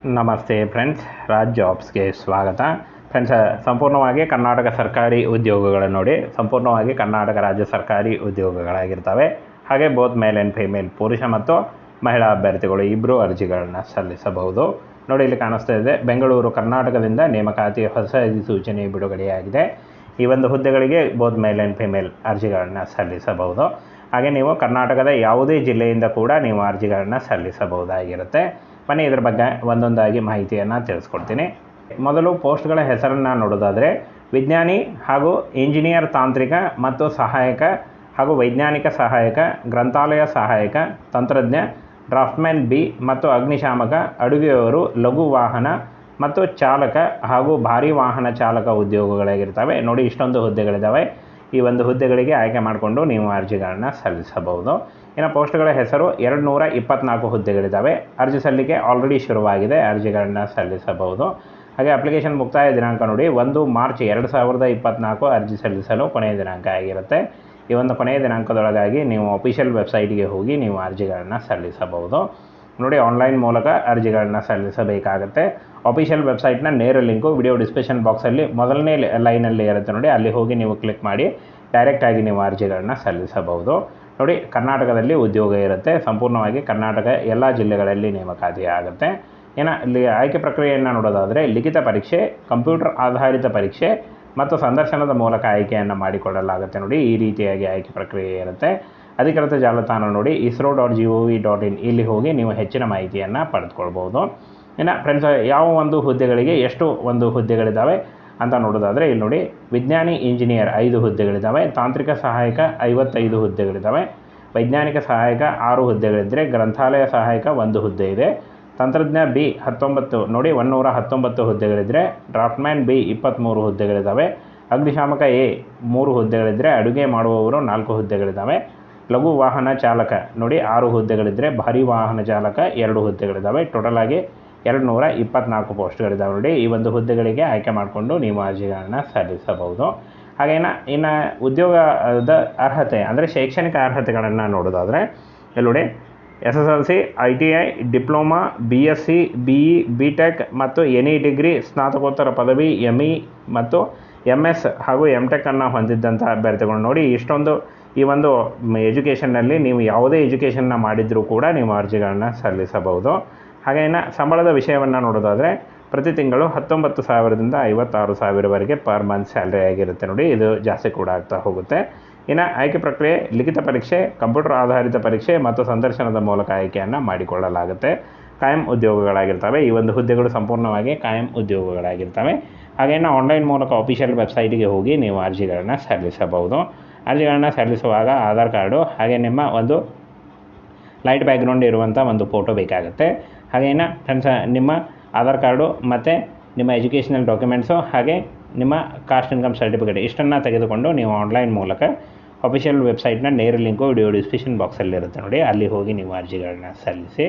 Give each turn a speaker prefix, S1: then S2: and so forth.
S1: ನಮಸ್ತೆ ಫ್ರೆಂಡ್ಸ್, ರಾಜ್ ಜಾಬ್ಸ್ಗೆ ಸ್ವಾಗತ. ಫ್ರೆಂಡ್ಸ್, ಸಂಪೂರ್ಣವಾಗಿ ಕರ್ನಾಟಕ ಸರ್ಕಾರಿ ಉದ್ಯೋಗಗಳು ನೋಡಿ, ಸಂಪೂರ್ಣವಾಗಿ ಕರ್ನಾಟಕ ರಾಜ್ಯ ಸರ್ಕಾರಿ ಉದ್ಯೋಗಗಳಾಗಿರ್ತವೆ. ಹಾಗೆ ಬೋತ್ ಮೇಲ್ ಆ್ಯಂಡ್ ಫೀಮೇಲ್, ಪುರುಷ ಮತ್ತು ಮಹಿಳಾ ಅಭ್ಯರ್ಥಿಗಳು ಇಬ್ಬರು ಅರ್ಜಿಗಳನ್ನು ಸಲ್ಲಿಸಬಹುದು. ನೋಡಿ, ಇಲ್ಲಿ ಕಾಣಿಸ್ತಾ ಇದೆ, ಬೆಂಗಳೂರು ಕರ್ನಾಟಕದಿಂದ ನೇಮಕಾತಿಯ ಹೊಸ ಅಧಿಸೂಚನೆ ಬಿಡುಗಡೆಯಾಗಿದೆ. ಈ ಒಂದು ಹುದ್ದೆಗಳಿಗೆ ಬೋತ್ ಮೇಲ್ ಆ್ಯಂಡ್ ಫೀಮೇಲ್ ಅರ್ಜಿಗಳನ್ನು ಸಲ್ಲಿಸಬಹುದು. ಹಾಗೆ ನೀವು ಕರ್ನಾಟಕದ ಯಾವುದೇ ಜಿಲ್ಲೆಯಿಂದ ಕೂಡ ನೀವು ಅರ್ಜಿಗಳನ್ನು ಸಲ್ಲಿಸಬಹುದಾಗಿರುತ್ತೆ. ಬನ್ನಿ ಇದರ ಬಗ್ಗೆ ಒಂದೊಂದಾಗಿ ಮಾಹಿತಿಯನ್ನು ತಿಳಿಸ್ಕೊಡ್ತೀನಿ. ಮೊದಲು ಪೋಸ್ಟ್ಗಳ ಹೆಸರನ್ನು ನೋಡೋದಾದರೆ, ವಿಜ್ಞಾನಿ ಹಾಗೂ ಇಂಜಿನಿಯರ್ ತಾಂತ್ರಿಕ ಮತ್ತು ಸಹಾಯಕ ಹಾಗೂ ವೈಜ್ಞಾನಿಕ ಸಹಾಯಕ, ಗ್ರಂಥಾಲಯ ಸಹಾಯಕ, ತಂತ್ರಜ್ಞ, ಡ್ರಾಫ್ಟ್ಮ್ಯಾನ್ ಬಿ ಮತ್ತು ಅಗ್ನಿಶಾಮಕ, ಅಡುಗೆಯವರು, ಲಘು ವಾಹನ ಮತ್ತು ಚಾಲಕ ಹಾಗೂ ಭಾರೀ ವಾಹನ ಚಾಲಕ ಉದ್ಯೋಗಗಳಾಗಿರ್ತವೆ. ನೋಡಿ, ಇಷ್ಟೊಂದು ಹುದ್ದೆಗಳಿದ್ದಾವೆ. ಈ ಒಂದು ಹುದ್ದೆಗಳಿಗೆ ಆಯ್ಕೆ ಮಾಡಿಕೊಂಡು ನೀವು ಅರ್ಜಿಗಳನ್ನು ಸಲ್ಲಿಸಬಹುದು. ಇನ್ನು ಪೋಸ್ಟ್ಗಳ ಹೆಸರು 224 ಹುದ್ದೆಗಳಿದ್ದಾವೆ. ಅರ್ಜಿ ಸಲ್ಲಿಕೆ ಆಲ್ರೆಡಿ ಶುರುವಾಗಿದೆ, ಅರ್ಜಿಗಳನ್ನು ಸಲ್ಲಿಸಬಹುದು. ಹಾಗೆ ಅಪ್ಲಿಕೇಶನ್ ಮುಕ್ತಾಯ ದಿನಾಂಕ ನೋಡಿ 1 ಮಾರ್ಚ್ 2024 ಅರ್ಜಿ ಸಲ್ಲಿಸಲು ಕೊನೆಯ ದಿನಾಂಕ ಆಗಿರುತ್ತೆ. ಈ ಒಂದು ಕೊನೆಯ ದಿನಾಂಕದೊಳಗಾಗಿ ನೀವು ಅಫಿಷಿಯಲ್ ವೆಬ್ಸೈಟ್ಗೆ ಹೋಗಿ ನೀವು ಅರ್ಜಿಗಳನ್ನು ಸಲ್ಲಿಸಬಹುದು. ನೋಡಿ, ಆನ್ಲೈನ್ ಮೂಲಕ ಅರ್ಜಿಗಳನ್ನು ಸಲ್ಲಿಸಬೇಕಾಗತ್ತೆ. ಅಫಿಷಿಯಲ್ ವೆಬ್ಸೈಟ್ನ ನೇರ ಲಿಂಕು ವಿಡಿಯೋ ಡಿಸ್ಕ್ರಿಪ್ಷನ್ ಬಾಕ್ಸಲ್ಲಿ ಮೊದಲನೇ ಲೈನಲ್ಲಿ ಇರುತ್ತೆ ನೋಡಿ, ಅಲ್ಲಿ ಹೋಗಿ ನೀವು ಕ್ಲಿಕ್ ಮಾಡಿ ಡೈರೆಕ್ಟಾಗಿ ನೀವು ಅರ್ಜಿಗಳನ್ನು ಸಲ್ಲಿಸಬಹುದು. ನೋಡಿ, ಕರ್ನಾಟಕದಲ್ಲಿ ಉದ್ಯೋಗ ಇರುತ್ತೆ. ಸಂಪೂರ್ಣವಾಗಿ ಕರ್ನಾಟಕ ಎಲ್ಲ ಜಿಲ್ಲೆಗಳಲ್ಲಿ ನೇಮಕಾತಿ ಆಗುತ್ತೆ. ಇನ್ನು ಇಲ್ಲಿ ಆಯ್ಕೆ ಪ್ರಕ್ರಿಯೆಯನ್ನು ನೋಡೋದಾದರೆ, ಲಿಖಿತ ಪರೀಕ್ಷೆ, ಕಂಪ್ಯೂಟರ್ ಆಧಾರಿತ ಪರೀಕ್ಷೆ ಮತ್ತು ಸಂದರ್ಶನದ ಮೂಲಕ ಆಯ್ಕೆಯನ್ನು ಮಾಡಿಕೊಳ್ಳಲಾಗುತ್ತೆ. ನೋಡಿ, ಈ ರೀತಿಯಾಗಿ ಆಯ್ಕೆ ಪ್ರಕ್ರಿಯೆ ಇರುತ್ತೆ. ಅಧಿಕೃತ ಜಾಲತಾಣ ನೋಡಿ isro.gov.in, ಇಲ್ಲಿ ಹೋಗಿ ನೀವು ಹೆಚ್ಚಿನ ಮಾಹಿತಿಯನ್ನು ಪಡೆದುಕೊಳ್ಬೋದು. ಇನ್ನು ಫ್ರೆಂಡ್ಸ್, ಯಾವ ಒಂದು ಹುದ್ದೆಗಳಿಗೆ ಎಷ್ಟು ಒಂದು ಹುದ್ದೆಗಳಿದ್ದಾವೆ ಅಂತ ನೋಡೋದಾದರೆ, ಇಲ್ಲಿ ನೋಡಿ, ವಿಜ್ಞಾನಿ ಇಂಜಿನಿಯರ್ 5 ಹುದ್ದೆಗಳಿದ್ದಾವೆ, ತಾಂತ್ರಿಕ ಸಹಾಯಕ 55 ಹುದ್ದೆಗಳಿದ್ದಾವೆ, ವೈಜ್ಞಾನಿಕ ಸಹಾಯಕ 6 ಹುದ್ದೆಗಳಿದ್ದರೆ, ಗ್ರಂಥಾಲಯ ಸಹಾಯಕ 1 ಹುದ್ದೆ ಇದೆ, ತಂತ್ರಜ್ಞ ಬಿ 19 ನೋಡಿ 119 ಹುದ್ದೆಗಳಿದ್ದರೆ, ಡ್ರಾಫ್ಟ್ಮ್ಯಾನ್ ಬಿ 23 ಹುದ್ದೆಗಳಿದ್ದಾವೆ, ಅಗ್ನಿಶಾಮಕ ಎ 3 ಹುದ್ದೆಗಳಿದ್ದರೆ, ಅಡುಗೆ ಮಾಡುವವರು 4 ಹುದ್ದೆಗಳಿದ್ದಾವೆ, ಲಘು ವಾಹನ ಚಾಲಕ ನೋಡಿ 6 ಹುದ್ದೆಗಳಿದ್ದರೆ, ಭಾರೀ ವಾಹನ ಚಾಲಕ 2 ಹುದ್ದೆಗಳಿದ್ದಾವೆ. ಟೋಟಲ್ ಆಗಿ 224 ಪೋಸ್ಟ್ಗಳಿದ್ದಾವೆ. ನೋಡಿ, ಈ ಒಂದು ಹುದ್ದೆಗಳಿಗೆ ಆಯ್ಕೆ ಮಾಡಿಕೊಂಡು ನೀವು ಅರ್ಜಿಗಳನ್ನು ಸಲ್ಲಿಸಬಹುದು. ಹಾಗೆ ಇನ್ನು ಉದ್ಯೋಗದ ಅರ್ಹತೆ ಅಂದರೆ ಶೈಕ್ಷಣಿಕ ಅರ್ಹತೆಗಳನ್ನು ನೋಡೋದಾದರೆ, ಇಲ್ಲಿ ನೋಡಿ, SSLC, ITI, diploma, BSc, BE, BTech ಮತ್ತು ಎನಿ ಡಿಗ್ರಿ, ಸ್ನಾತಕೋತ್ತರ ಪದವಿ, ME ಮತ್ತು MS ಹಾಗೂ MTech ಅನ್ನು ಹೊಂದಿದ್ದಂಥ ಅಭ್ಯರ್ಥಿಗಳು. ನೋಡಿ, ಇಷ್ಟೊಂದು ಈ ಒಂದು ಎಜುಕೇಷನ್ನಲ್ಲಿ ನೀವು ಯಾವುದೇ ಎಜುಕೇಷನ್ನ ಮಾಡಿದರೂ ಕೂಡ ನೀವು ಅರ್ಜಿಗಳನ್ನು ಸಲ್ಲಿಸಬಹುದು. ಹಾಗೆ ಸಂಬಳದ ವಿಷಯವನ್ನು ನೋಡೋದಾದರೆ, ಪ್ರತಿ ತಿಂಗಳು 19,000ದಿಂದ 56,000ವರೆಗೆ ಪರ್ ಮಂತ್ ಸ್ಯಾಲ್ರಿ ಆಗಿರುತ್ತೆ. ನೋಡಿ, ಇದು ಜಾಸ್ತಿ ಕೂಡ ಆಗ್ತಾ ಹೋಗುತ್ತೆ. ಇನ್ನು ಆಯ್ಕೆ ಪ್ರಕ್ರಿಯೆ, ಲಿಖಿತ ಪರೀಕ್ಷೆ, ಕಂಪ್ಯೂಟರ್ ಆಧಾರಿತ ಪರೀಕ್ಷೆ ಮತ್ತು ಸಂದರ್ಶನದ ಮೂಲಕ ಆಯ್ಕೆಯನ್ನು ಮಾಡಿಕೊಳ್ಳಲಾಗುತ್ತೆ. ಕಾಯಂ ಉದ್ಯೋಗಗಳಾಗಿರ್ತವೆ. ಈ ಒಂದು ಹುದ್ದೆಗಳು ಸಂಪೂರ್ಣವಾಗಿ ಕಾಯಂ ಉದ್ಯೋಗಗಳಾಗಿರ್ತವೆ. ಹಾಗೆ ಆನ್ಲೈನ್ ಮೂಲಕ ಅಫಿಷಿಯಲ್ ವೆಬ್ಸೈಟಿಗೆ ಹೋಗಿ ನೀವು ಅರ್ಜಿಗಳನ್ನು ಸಲ್ಲಿಸಬಹುದು. ಅರ್ಜಿಗಳನ್ನು ಸಲ್ಲಿಸುವಾಗ ಆಧಾರ್ ಕಾರ್ಡು ಹಾಗೆ ನಿಮ್ಮ ಒಂದು ಲೈಟ್ ಬ್ಯಾಕ್ಗ್ರೌಂಡ್ ಇರುವಂಥ ಒಂದು ಫೋಟೋ ಬೇಕಾಗುತ್ತೆ. ಹಾಗೇನ ಫ್ರೆಂಡ್ಸ್, ನಿಮ್ಮ ಆಧಾರ್ ಕಾರ್ಡು ಮತ್ತು ನಿಮ್ಮ ಎಜುಕೇಷನಲ್ ಡಾಕ್ಯುಮೆಂಟ್ಸು ಹಾಗೆ ನಿಮ್ಮ ಕಾಸ್ಟ್ ಇನ್ಕಮ್ ಸರ್ಟಿಫಿಕೇಟ್ ಇಷ್ಟನ್ನು ತೆಗೆದುಕೊಂಡು ನೀವು ಆನ್ಲೈನ್ ಮೂಲಕ ಅಫಿಷಿಯಲ್ ವೆಬ್ಸೈಟ್ನ ನೇರ ಲಿಂಕು ವಿಡಿಯೋ ಡಿಸ್ಕ್ರಿಪ್ಷನ್ ಬಾಕ್ಸಲ್ಲಿರುತ್ತೆ ನೋಡಿ, ಅಲ್ಲಿ ಹೋಗಿ ನೀವು ಅರ್ಜಿಗಳನ್ನ ಸಲ್ಲಿಸಿ.